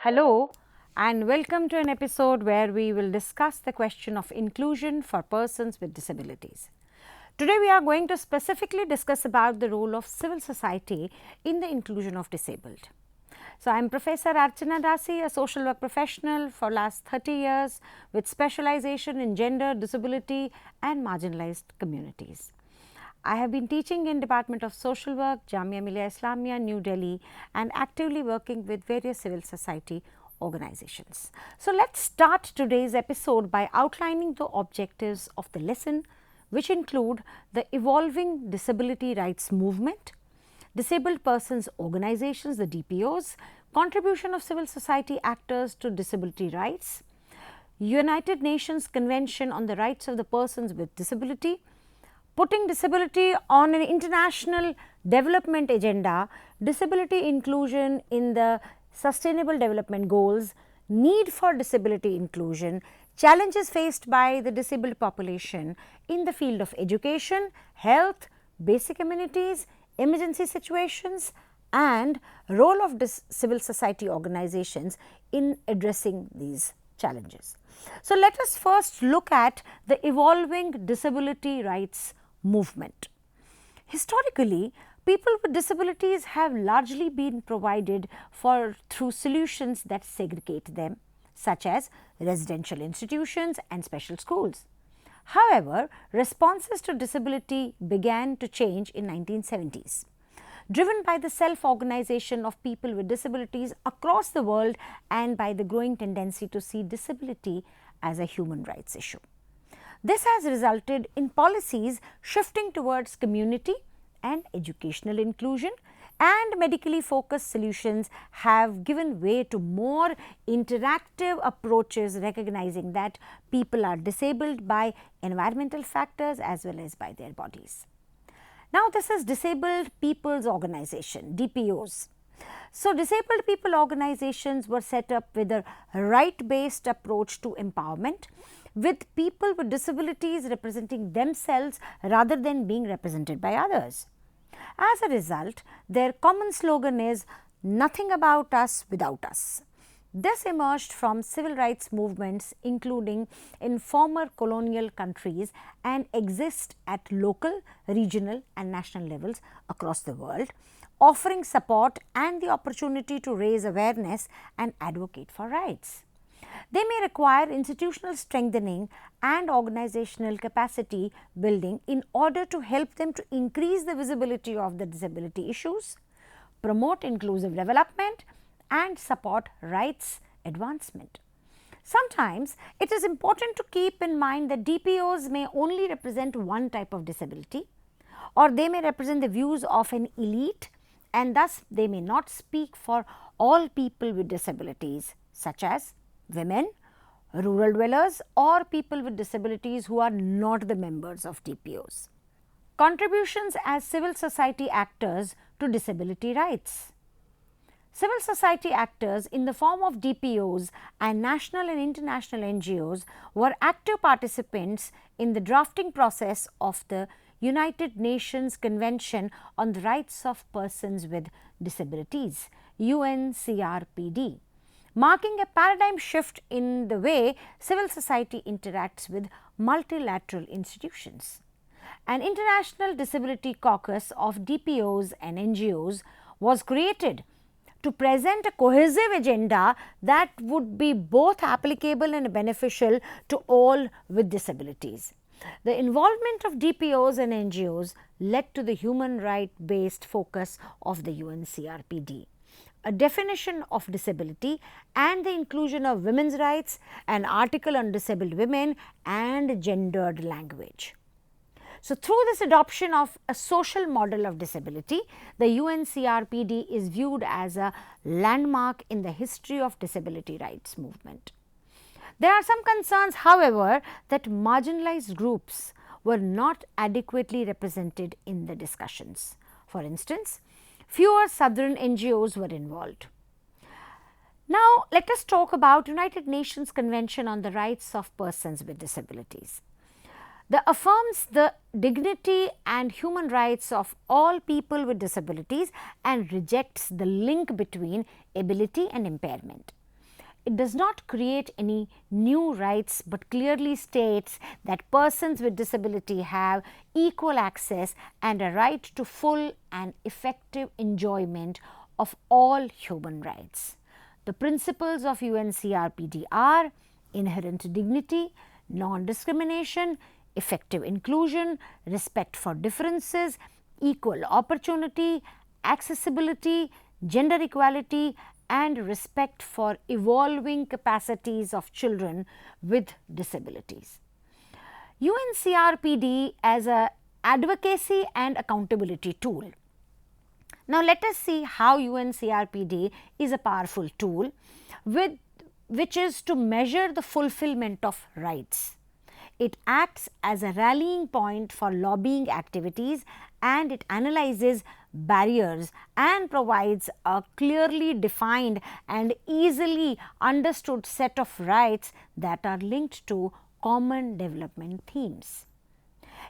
Hello and welcome to an episode where we will discuss the question of inclusion for persons with disabilities. Today we are going to specifically discuss about the role of civil society in the inclusion of disabled. So, I am Professor Archana Dasi, a social work professional for last 30 years with specialization in gender, disability and marginalized communities. I have been teaching in Department of Social Work, Jamia Millia Islamia, New Delhi and actively working with various civil society organizations. So, let us start today's episode by outlining the objectives of the lesson, which include the evolving disability rights movement, disabled persons organizations, the DPOs, contribution of civil society actors to disability rights, United Nations Convention on the Rights of the Persons with Disability, putting disability on an international development agenda, disability inclusion in the sustainable development goals, need for disability inclusion, challenges faced by the disabled population in the field of education, health, basic amenities, emergency situations and role of civil society organizations in addressing these challenges. So, let us first look at the evolving disability rights movement. Historically, people with disabilities have largely been provided for through solutions that segregate them, such as residential institutions and special schools. However, responses to disability began to change in 1970s, driven by the self-organization of people with disabilities across the world and by the growing tendency to see disability as a human rights issue. This has resulted in policies shifting towards community and educational inclusion, and medically focused solutions have given way to more interactive approaches, recognizing that people are disabled by environmental factors as well as by their bodies. Now, this is Disabled People's Organization, DPOs. So, disabled people organizations were set up with a right-based approach to empowerment, with people with disabilities representing themselves rather than being represented by others. As a result, their common slogan is "Nothing about us without us." This emerged from civil rights movements including in former colonial countries and exists at local, regional and national levels across the world, offering support and the opportunity to raise awareness and advocate for rights. They may require institutional strengthening and organizational capacity building in order to help them to increase the visibility of the disability issues, promote inclusive development and support rights advancement. Sometimes it is important to keep in mind that DPOs may only represent one type of disability, or they may represent the views of an elite, and thus they may not speak for all people with disabilities, such as women, rural dwellers or people with disabilities who are not the members of DPOs. Contributions as civil society actors to disability rights. Civil society actors in the form of DPOs and national and international NGOs were active participants in the drafting process of the United Nations Convention on the Rights of Persons with Disabilities, UNCRPD, marking a paradigm shift in the way civil society interacts with multilateral institutions. An international disability caucus of DPOs and NGOs was created to present a cohesive agenda that would be both applicable and beneficial to all with disabilities. The involvement of DPOs and NGOs led to the human right based focus of the UNCRPD. a definition of disability, and the inclusion of women's rights, an article on disabled women, and gendered language. So, through this adoption of a social model of disability, the UNCRPD is viewed as a landmark in the history of disability rights movement. There are some concerns, however, that marginalized groups were not adequately represented in the discussions. For instance, fewer southern NGOs were involved. Now, let us talk about United Nations Convention on the Rights of Persons with Disabilities. That affirms the dignity and human rights of all people with disabilities and rejects the link between ability and impairment. It does not create any new rights, but clearly states that persons with disability have equal access and a right to full and effective enjoyment of all human rights. The principles of UNCRPD are inherent dignity, non-discrimination, effective inclusion, respect for differences, equal opportunity, accessibility, gender equality, and respect for evolving capacities of children with disabilities. UNCRPD as an advocacy and accountability tool. Now, let us see how UNCRPD is a powerful tool which is to measure the fulfillment of rights. It acts as a rallying point for lobbying activities, and it analyzes barriers and provides a clearly defined and easily understood set of rights that are linked to common development themes.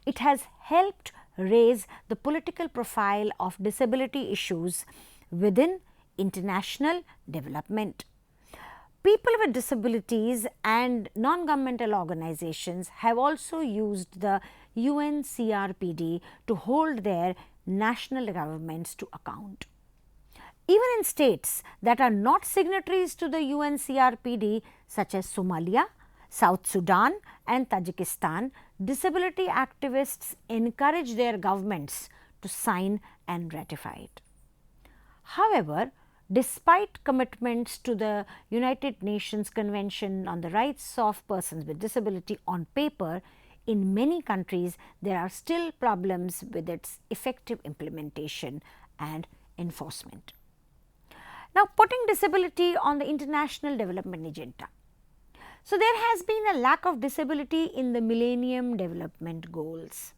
It has helped raise the political profile of disability issues within international development. People with disabilities and non-governmental organizations have also used the UNCRPD to hold their national governments to account. Even in states that are not signatories to the UNCRPD, such as Somalia, South Sudan and Tajikistan, disability activists encourage their governments to sign and ratify it. However, despite commitments to the United Nations Convention on the Rights of Persons with Disability on paper, in many countries there are still problems with its effective implementation and enforcement. Now, putting disability on the international development agenda. So, there has been a lack of disability in the Millennium Development Goals.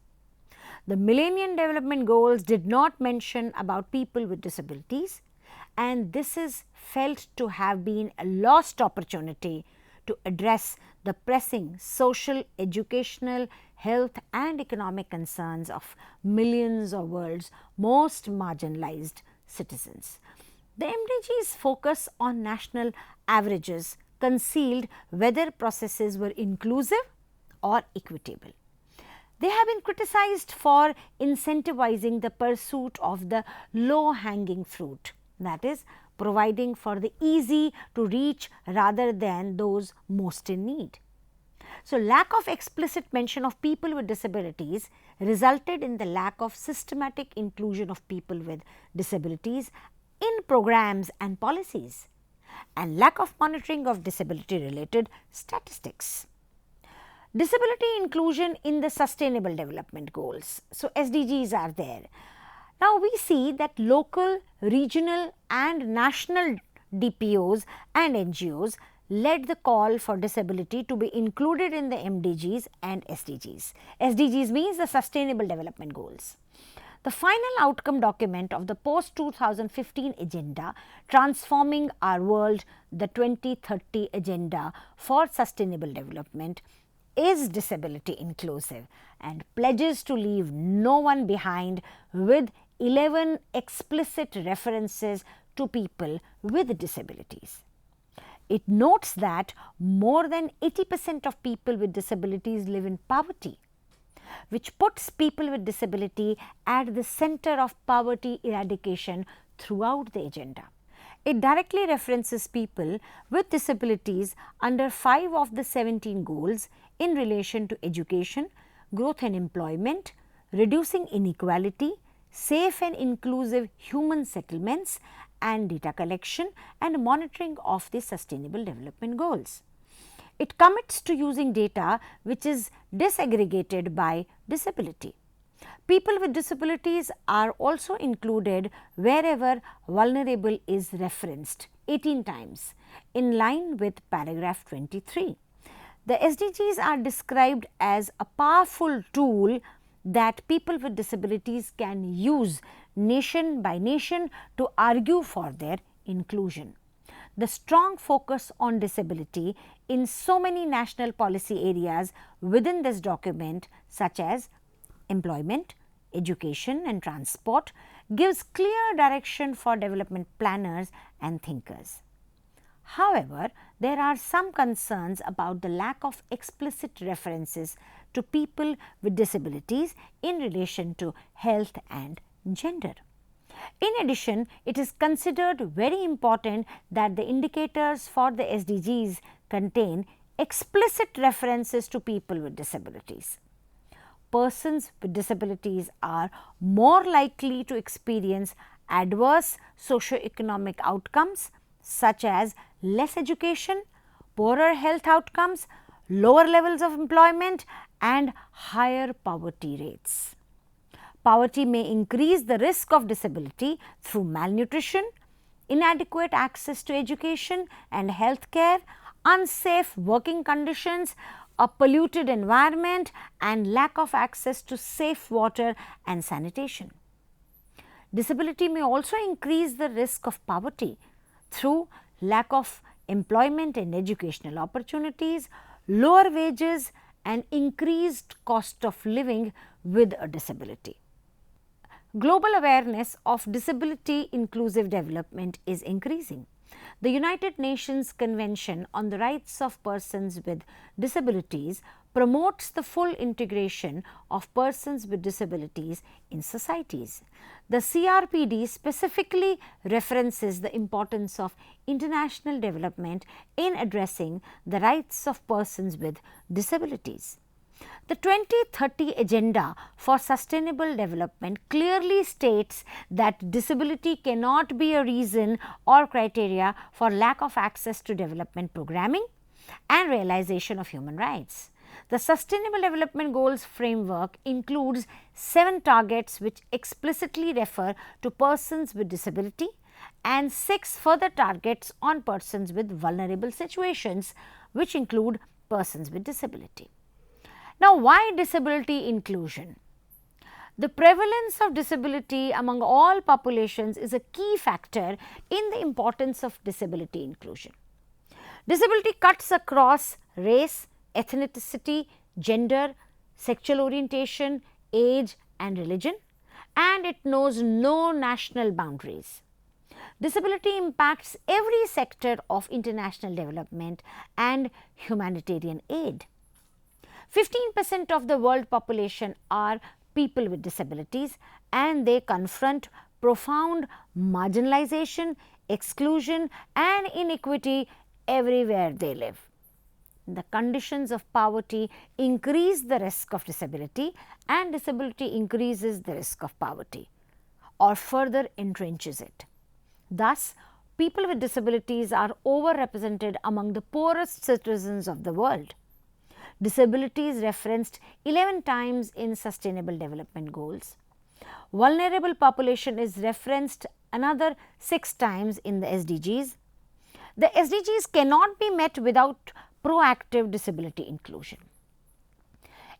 The Millennium Development Goals did not mention about people with disabilities, and this is felt to have been a lost opportunity to address the pressing social, educational, health and economic concerns of millions of world's most marginalized citizens. The MDGs focus on national averages concealed whether processes were inclusive or equitable. They have been criticized for incentivizing the pursuit of the low hanging fruit, that is, providing for the easy to reach rather than those most in need. So, lack of explicit mention of people with disabilities resulted in the lack of systematic inclusion of people with disabilities in programs and policies, and lack of monitoring of disability related statistics. Disability inclusion in the Sustainable Development Goals. So, SDGs are there. Now, we see that local, regional and national DPOs and NGOs led the call for disability to be included in the MDGs and SDGs. SDGs means the Sustainable Development Goals. The final outcome document of the post-2015 agenda, Transforming Our World, the 2030 Agenda for Sustainable Development, is disability inclusive and pledges to leave no one behind, with 11 explicit references to people with disabilities. It notes that more than 80% of people with disabilities live in poverty, which puts people with disability at the center of poverty eradication throughout the agenda. It directly references people with disabilities under 5 of the 17 goals in relation to education, growth and employment, reducing inequality, safe and inclusive human settlements, and data collection and monitoring of the Sustainable Development Goals. It commits to using data which is disaggregated by disability. People with disabilities are also included wherever vulnerable is referenced 18 times in line with paragraph 23. The SDGs are described as a powerful tool that people with disabilities can use nation by nation to argue for their inclusion. The strong focus on disability in so many national policy areas within this document, such as employment, education and transport, gives clear direction for development planners and thinkers. However, there are some concerns about the lack of explicit references to people with disabilities in relation to health and gender. In addition, it is considered very important that the indicators for the SDGs contain explicit references to people with disabilities. Persons with disabilities are more likely to experience adverse socio-economic outcomes such as less education, poorer health outcomes, lower levels of employment and higher poverty rates. Poverty may increase the risk of disability through malnutrition, inadequate access to education and health care, unsafe working conditions, a polluted environment and lack of access to safe water and sanitation. Disability may also increase the risk of poverty through lack of employment and educational opportunities, lower wages and increased cost of living with a disability. Global awareness of disability inclusive development is increasing. The United Nations Convention on the Rights of Persons with Disabilities promotes the full integration of persons with disabilities in societies. The CRPD specifically references the importance of international development in addressing the rights of persons with disabilities. The 2030 Agenda for Sustainable Development clearly states that disability cannot be a reason or criteria for lack of access to development programming and realization of human rights. The Sustainable Development Goals framework includes 7 targets which explicitly refer to persons with disability and 6 further targets on persons with vulnerable situations, which include persons with disability. Now, why disability inclusion? The prevalence of disability among all populations is a key factor in the importance of disability inclusion. Disability cuts across race, ethnicity, gender, sexual orientation, age and religion, and it knows no national boundaries. Disability impacts every sector of international development and humanitarian aid. 15% of the world population are people with disabilities and they confront profound marginalization, exclusion and inequity everywhere they live. The conditions of poverty increase the risk of disability and disability increases the risk of poverty or further entrenches it. Thus, people with disabilities are overrepresented among the poorest citizens of the world. Disability is referenced 11 times in Sustainable Development Goals. Vulnerable population is referenced another 6 times in the SDGs. The SDGs cannot be met without proactive disability inclusion.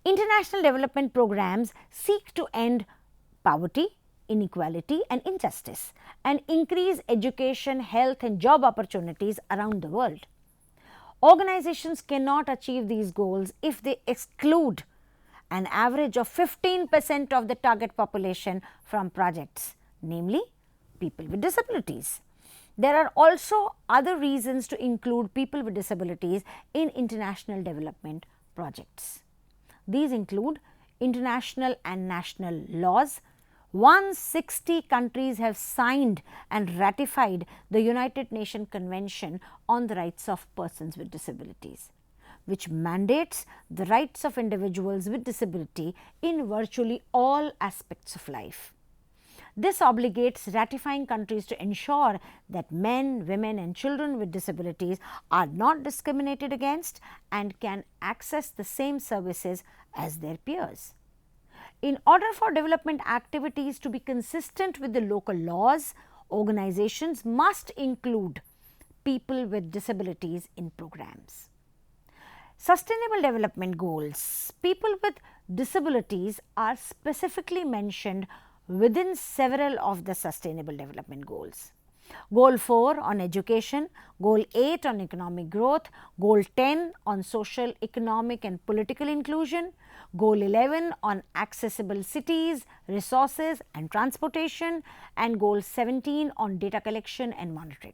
International development programs seek to end poverty, inequality and injustice and increase education, health and job opportunities around the world. Organizations cannot achieve these goals if they exclude an average of 15% of the target population from projects, namely people with disabilities. There are also other reasons to include people with disabilities in international development projects. These include international and national laws. 160 countries have signed and ratified the United Nations Convention on the Rights of Persons with Disabilities, which mandates the rights of individuals with disability in virtually all aspects of life. This obligates ratifying countries to ensure that men, women and children with disabilities are not discriminated against and can access the same services as their peers. In order for development activities to be consistent with the local laws, organizations must include people with disabilities in programs. Sustainable Development Goals. People with disabilities are specifically mentioned within several of the Sustainable Development Goals. Goal 4 on education, Goal 8 on economic growth, Goal 10 on social, economic and political inclusion, Goal 11 on accessible cities, resources and transportation, and Goal 17 on data collection and monitoring.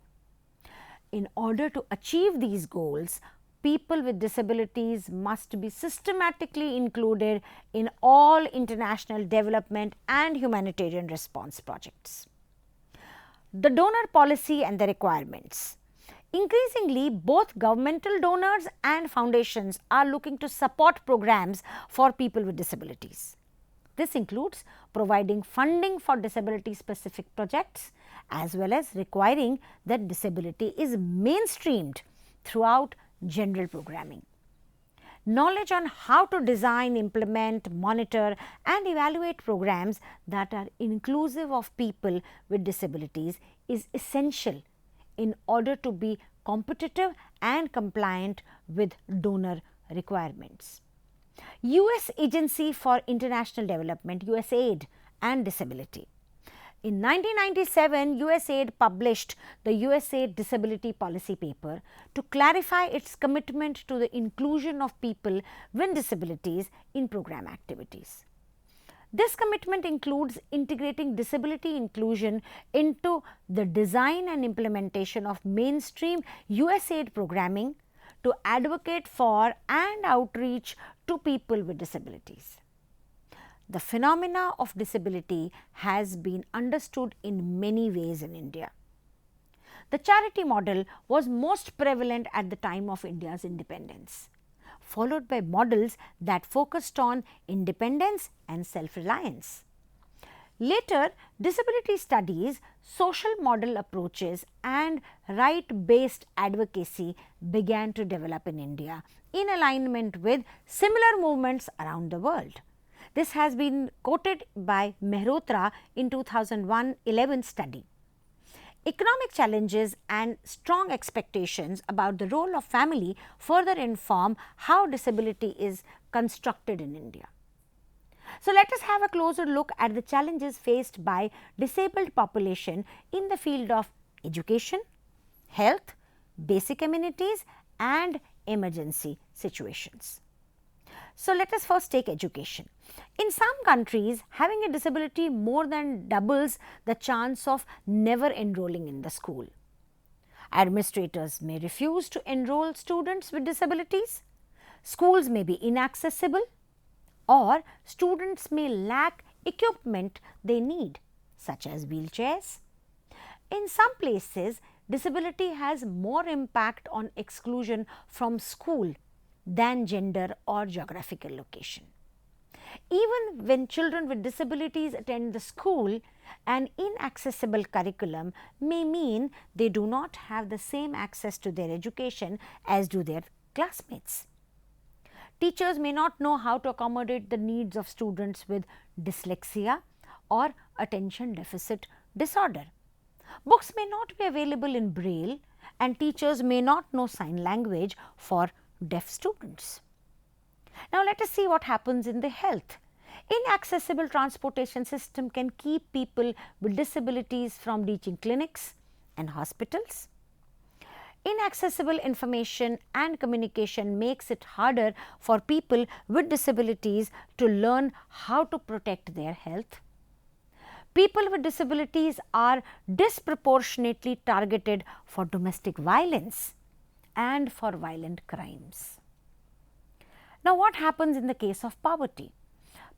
In order to achieve these goals, people with disabilities must be systematically included in all international development and humanitarian response projects. The donor policy and the requirements. Increasingly, both governmental donors and foundations are looking to support programs for people with disabilities. This includes providing funding for disability-specific projects as well as requiring that disability is mainstreamed throughout general programming. Knowledge on how to design, implement, monitor and evaluate programs that are inclusive of people with disabilities is essential in order to be competitive and compliant with donor requirements. U.S. Agency for International Development, USAID and Disability. In 1997, USAID published the USAID Disability Policy Paper to clarify its commitment to the inclusion of people with disabilities in program activities. This commitment includes integrating disability inclusion into the design and implementation of mainstream USAID programming to advocate for and outreach to people with disabilities. The phenomena of disability has been understood in many ways in India. The charity model was most prevalent at the time of India's independence, followed by models that focused on independence and self-reliance. Later, disability studies, social model approaches and right-based advocacy began to develop in India in alignment with similar movements around the world. This has been quoted by Mehrotra in 2001-11 study. Economic challenges and strong expectations about the role of family further inform how disability is constructed in India. So, let us have a closer look at the challenges faced by disabled population in the field of education, health, basic amenities and emergency situations. So, let us first take education. In some countries, having a disability more than doubles the chance of never enrolling in the school. Administrators may refuse to enroll students with disabilities, schools may be inaccessible, or students may lack equipment they need, such as wheelchairs. In some places, disability has more impact on exclusion from school than gender or geographical location. Even when children with disabilities attend the school, an inaccessible curriculum may mean they do not have the same access to their education as do their classmates. Teachers may not know how to accommodate the needs of students with dyslexia or attention deficit disorder. Books may not be available in Braille and teachers may not know sign language for deaf students. Now, let us see what happens in the health. Inaccessible transportation system can keep people with disabilities from reaching clinics and hospitals. Inaccessible information and communication makes it harder for people with disabilities to learn how to protect their health. People with disabilities are disproportionately targeted for domestic violence and for violent crimes. Now, what happens in the case of poverty?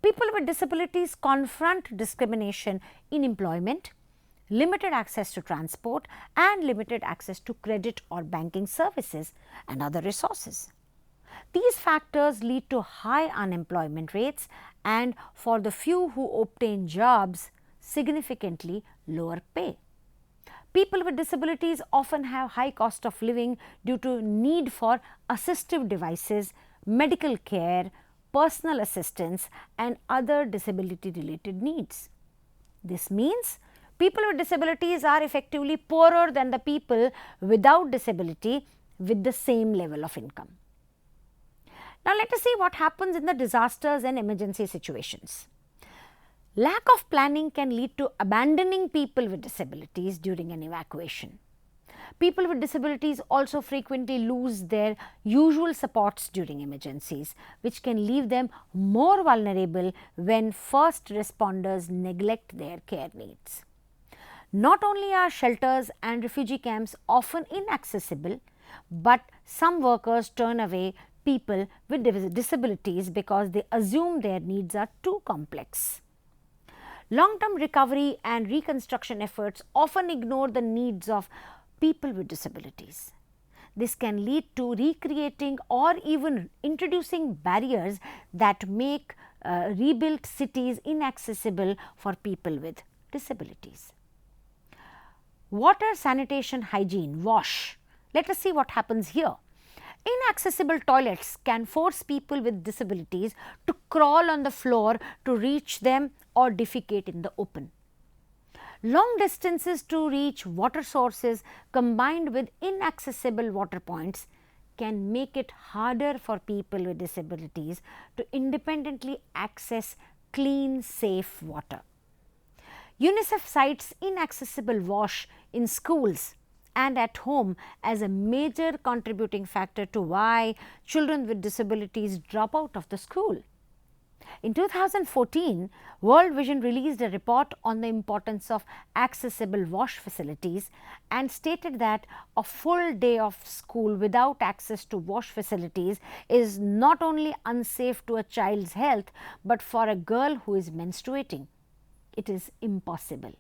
People with disabilities confront discrimination in employment, limited access to transport and limited access to credit or banking services and other resources. These factors lead to high unemployment rates and for the few who obtain jobs, significantly lower pay. People with disabilities often have high cost of living due to need for assistive devices, medical care, personal assistance and other disability related needs. This means people with disabilities are effectively poorer than the people without disability with the same level of income. Now, let us see what happens in the disasters and emergency situations. Lack of planning can lead to abandoning people with disabilities during an evacuation. People with disabilities also frequently lose their usual supports during emergencies, which can leave them more vulnerable when first responders neglect their care needs. Not only are shelters and refugee camps often inaccessible, but some workers turn away people with disabilities because they assume their needs are too complex. Long-term recovery and reconstruction efforts often ignore the needs of people with disabilities. This can lead to recreating or even introducing barriers that make rebuilt cities inaccessible for people with disabilities. Water, sanitation, hygiene, WASH. Let us see what happens here. Inaccessible toilets can force people with disabilities to crawl on the floor to reach them or defecate in the open. Long distances to reach water sources combined with inaccessible water points can make it harder for people with disabilities to independently access clean, safe water. UNICEF cites inaccessible WASH in schools and at home as a major contributing factor to why children with disabilities drop out of the school. In 2014, World Vision released a report on the importance of accessible WASH facilities and stated that a full day of school without access to WASH facilities is not only unsafe to a child's health, but for a girl who is menstruating, it is impossible.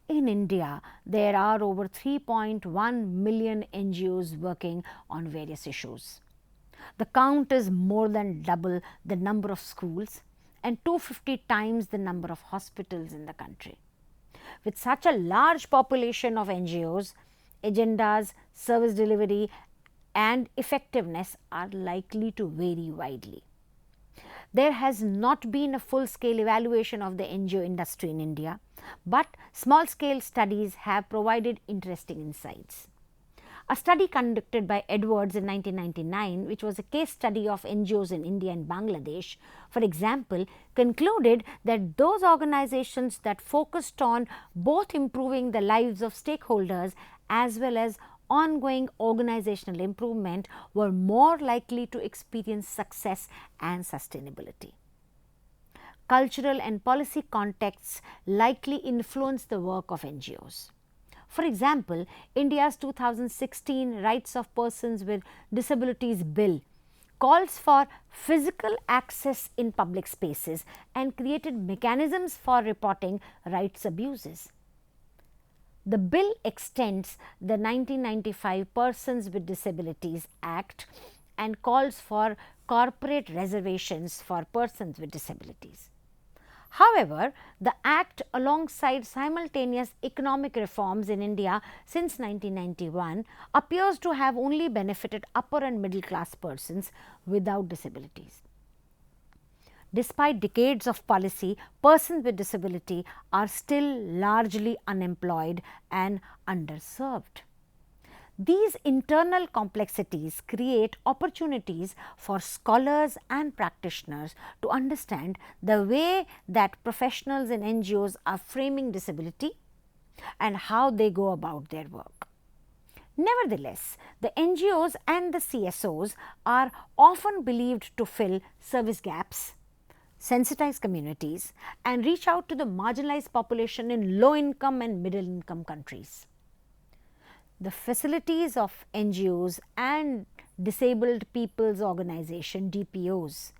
In India, there are over 3.1 million NGOs working on various issues. The count is more than double the number of schools and 250 times the number of hospitals in the country. With such a large population of NGOs, agendas, service delivery and effectiveness are likely to vary widely. There has not been a full-scale evaluation of the NGO industry in India, but small-scale studies have provided interesting insights. A study conducted by Edwards in 1999, which was a case study of NGOs in India and Bangladesh, for example, concluded that those organizations that focused on both improving the lives of stakeholders as well as ongoing organizational improvement were more likely to experience success and sustainability. Cultural and policy contexts likely influence the work of NGOs. For example, India's 2016 Rights of Persons with Disabilities Bill calls for physical access in public spaces and created mechanisms for reporting rights abuses. The bill extends the 1995 Persons with Disabilities Act and calls for corporate reservations for persons with disabilities. However, the Act, alongside simultaneous economic reforms in India since 1991, appears to have only benefited upper and middle class persons without disabilities. Despite decades of policy, persons with disability are still largely unemployed and underserved. These internal complexities create opportunities for scholars and practitioners to understand the way that professionals in NGOs are framing disability and how they go about their work. Nevertheless, the NGOs and the CSOs are often believed to fill service gaps, sensitize communities and reach out to the marginalized population in low income and middle income countries. The facilities of NGOs and Disabled People's Organization DPOs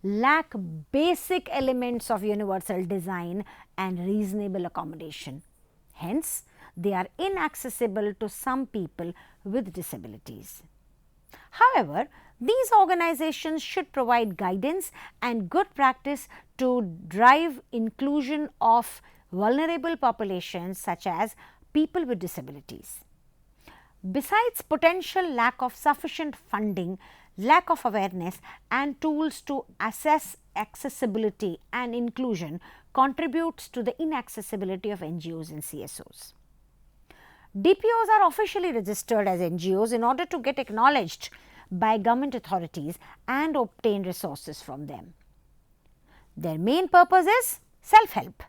lack basic elements of universal design and reasonable accommodation. Hence, they are inaccessible to some people with disabilities. However, these organizations should provide guidance and good practice to drive inclusion of vulnerable populations such as people with disabilities. Besides potential lack of sufficient funding, lack of awareness and tools to assess accessibility and inclusion contributes to the inaccessibility of NGOs and CSOs. DPOs are officially registered as NGOs in order to get acknowledged by government authorities and obtain resources from them. Their main purpose is self-help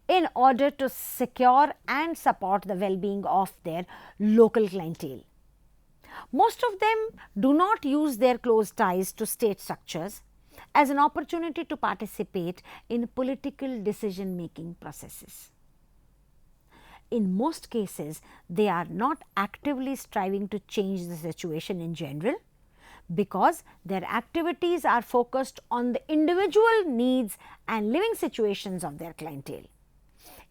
in order to secure and support the well-being of their local clientele. Most of them do not use their close ties to state structures as an opportunity to participate in political decision-making processes. In most cases, they are not actively striving to change the situation in general, because their activities are focused on the individual needs and living situations of their clientele.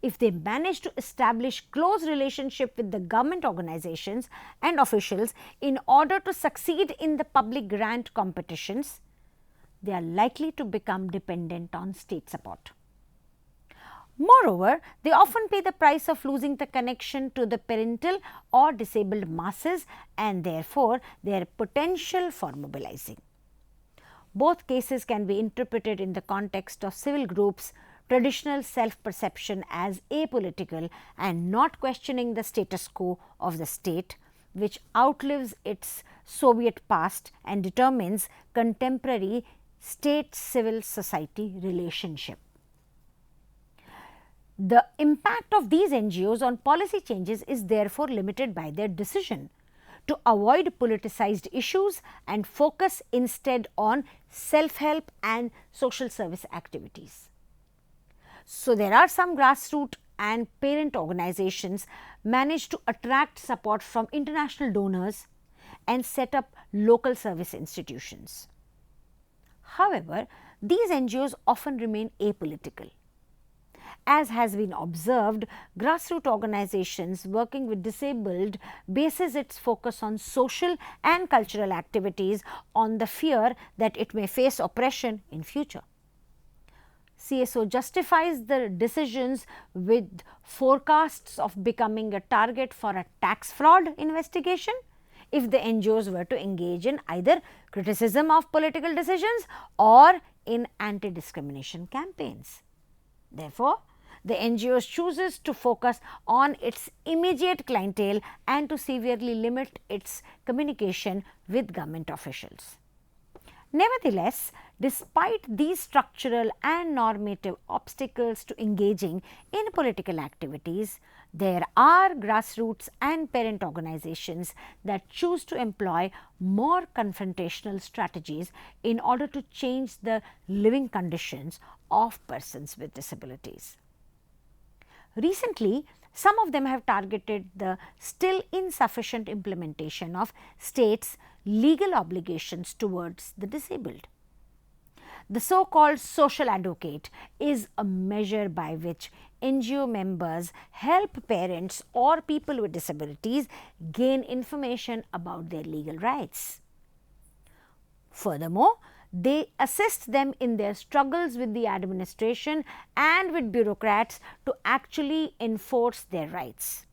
If they manage to establish close relationship with the government organizations and officials in order to succeed in the public grant competitions, they are likely to become dependent on state support. Moreover, they often pay the price of losing the connection to the parental or disabled masses and therefore their potential for mobilizing. Both cases can be interpreted in the context of civil groups' traditional self-perception as apolitical and not questioning the status quo of the state, which outlives its Soviet past and determines contemporary state-civil society relationship. The impact of these NGOs on policy changes is therefore limited by their decision to avoid politicized issues and focus instead on self-help and social service activities. So, there are some grassroots and parent organizations managed to attract support from international donors and set up local service institutions. However, these NGOs often remain apolitical. As has been observed, grassroots organizations working with disabled bases its focus on social and cultural activities on the fear that it may face oppression in future. CSO justifies the decisions with forecasts of becoming a target for a tax fraud investigation if the NGOs were to engage in either criticism of political decisions or in anti-discrimination campaigns. Therefore, the NGO chooses to focus on its immediate clientele and to severely limit its communication with government officials. Nevertheless, despite these structural and normative obstacles to engaging in political activities, there are grassroots and parent organizations that choose to employ more confrontational strategies in order to change the living conditions of persons with disabilities. Recently, some of them have targeted the still insufficient implementation of states' legal obligations towards the disabled. The so-called social advocate is a measure by which NGO members help parents or people with disabilities gain information about their legal rights. Furthermore, they assist them in their struggles with the administration and with bureaucrats to actually enforce their rights.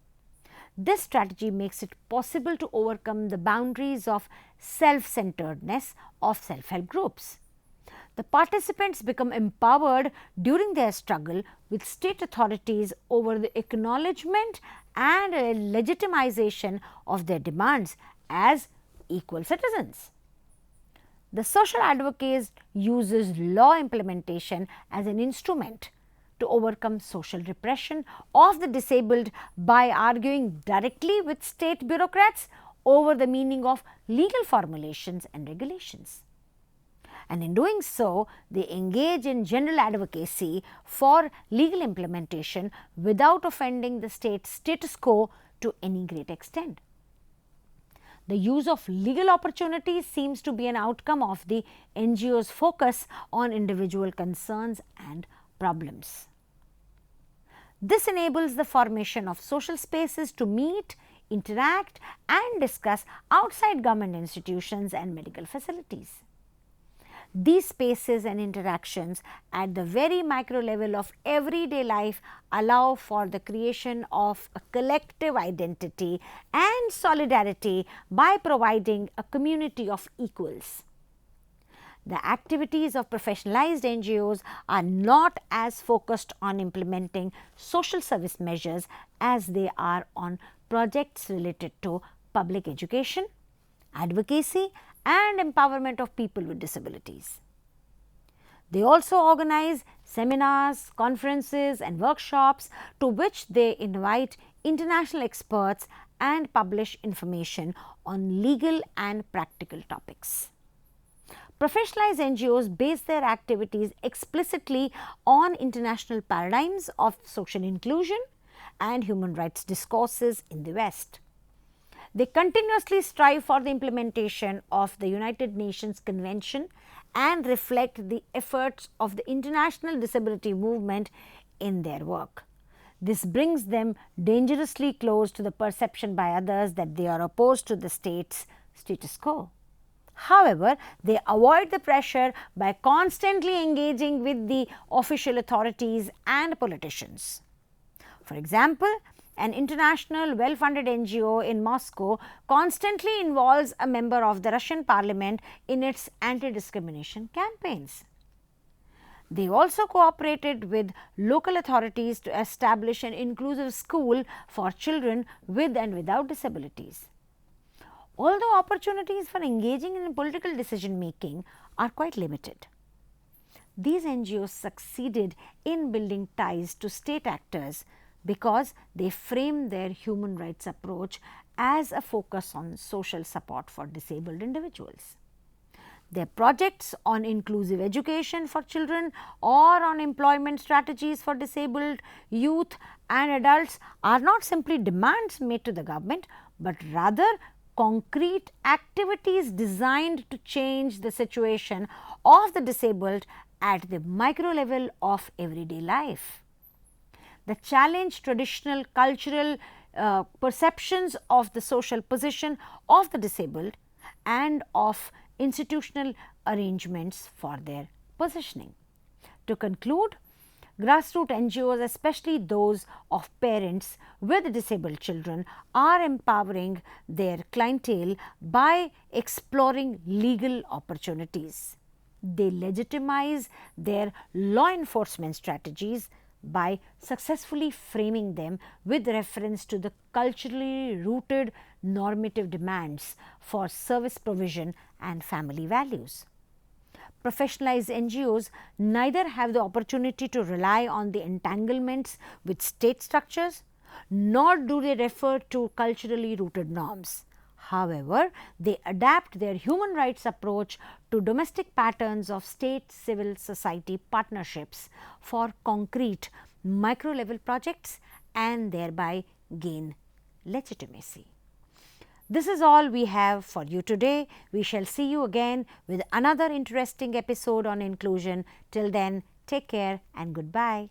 This strategy makes it possible to overcome the boundaries of self-centeredness of self-help groups. The participants become empowered during their struggle with state authorities over the acknowledgement and legitimization of their demands as equal citizens. The social advocate uses law implementation as an instrument to overcome social repression of the disabled by arguing directly with state bureaucrats over the meaning of legal formulations and regulations. And in doing so, they engage in general advocacy for legal implementation without offending the state's status quo to any great extent. The use of legal opportunities seems to be an outcome of the NGO's focus on individual concerns and problems. This enables the formation of social spaces to meet, interact and discuss outside government institutions and medical facilities. These spaces and interactions at the very micro level of everyday life allow for the creation of a collective identity and solidarity by providing a community of equals. The activities of professionalized NGOs are not as focused on implementing social service measures as they are on projects related to public education, advocacy and empowerment of people with disabilities. They also organize seminars, conferences and workshops to which they invite international experts and publish information on legal and practical topics. Professionalized NGOs base their activities explicitly on international paradigms of social inclusion and human rights discourses in the West. They continuously strive for the implementation of the United Nations Convention and reflect the efforts of the international disability movement in their work. This brings them dangerously close to the perception by others that they are opposed to the status quo. However, they avoid the pressure by constantly engaging with the official authorities and politicians. For example, an international well-funded NGO in Moscow constantly involves a member of the Russian parliament in its anti-discrimination campaigns. They also cooperated with local authorities to establish an inclusive school for children with and without disabilities. Although opportunities for engaging in political decision making are quite limited, these NGOs succeeded in building ties to state actors because they frame their human rights approach as a focus on social support for disabled individuals. Their projects on inclusive education for children or on employment strategies for disabled youth and adults are not simply demands made to the government, but rather concrete activities designed to change the situation of the disabled at the micro level of everyday life. The challenge traditional cultural perceptions of the social position of the disabled and of institutional arrangements for their positioning. To conclude, grassroots NGOs, especially those of parents with disabled children, are empowering their clientele by exploring legal opportunities. They legitimize their law enforcement strategies by successfully framing them with reference to the culturally rooted normative demands for service provision and family values. Professionalized NGOs neither have the opportunity to rely on the entanglements with state structures, nor do they refer to culturally rooted norms. However, they adapt their human rights approach to domestic patterns of state civil society partnerships for concrete micro level projects and thereby gain legitimacy. This is all we have for you today. We shall see you again with another interesting episode on inclusion. Till then, take care and goodbye.